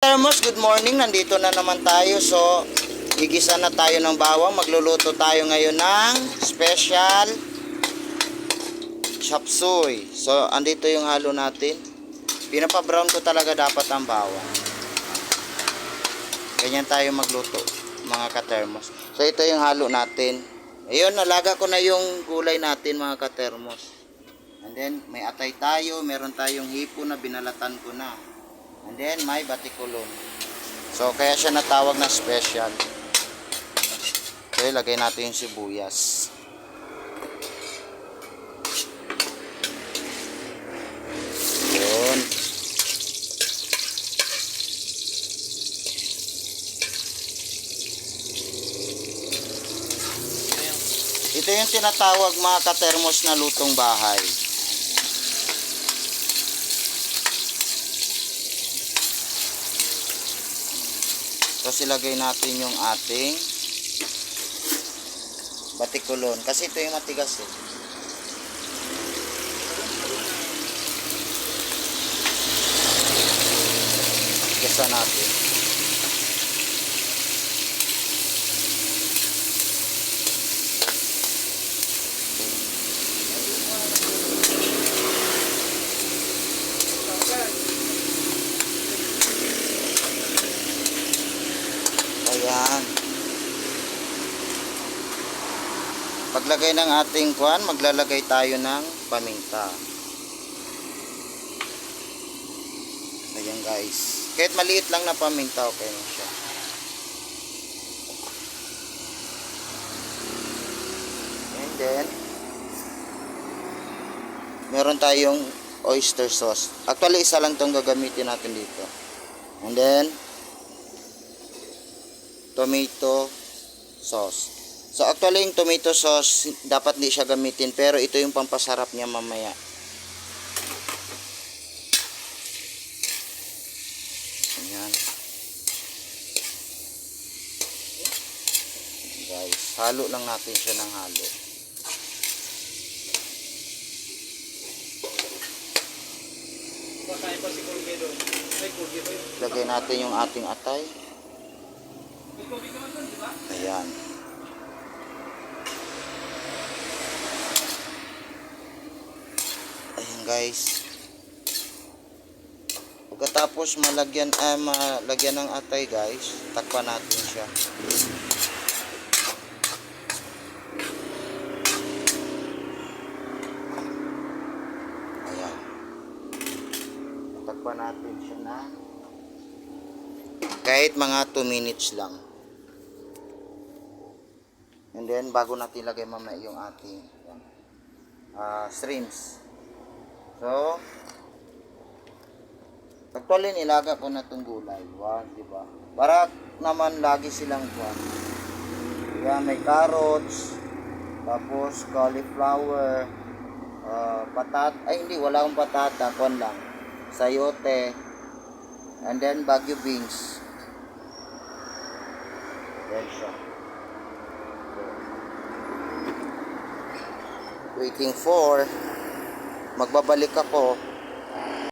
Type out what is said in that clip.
Termos, good morning. Nandito na naman tayo. So, gigisa na tayo ng bawang. Magluluto tayo ngayon ng special chop suey. So, andito yung halo natin. Pinapa-brown ko talaga dapat ang bawang. Ganyan tayo magluto, mga ka-termos. So, ito yung halo natin. Ayun, nalaga ko na yung gulay natin, mga ka-termos. And then, may atay tayo. Meron tayong hipo na binalatan ko na. And then, may batikulong. So, kaya siya natawag na special. So, ilagay natin yung sibuyas. Yun. Ito yung tinatawag, mga ka-termos, na lutong bahay. Tapos ilagay natin yung ating batikulon. Kasi ito yung matigas eh. Gasa natin. Ayan. Paglagay ng ating kuan, maglalagay tayo ng paminta. Ayan guys. Kahit maliit lang na paminta, okay na siya. And then, meron tayong oyster sauce. Actually, isa lang itong gagamitin natin dito. And then, tomato sauce. So actually yung tomato sauce dapat di siya gamitin, pero ito yung pampasarap niya mamaya. Ayan. Guys, halo lang natin siya ng halo. Lagay natin yung ating atay. Ayan. Ayan guys. Pagkatapos malagyan ng atay guys, takpan natin siya. Ayan. Takpan natin siya na kahit mga 2 minutes lang. And then, bago natin ilagay mamaya yung ating shrimps. So, actually, nilaga ko na itong gulay. Wow, diba? Para naman lagi silang kuwan. Diba? May carrots, tapos cauliflower, hindi, wala akong patata, kuwan lang. Sayote, and then Baguio beans. Yan siya. Waiting for, magbabalik ako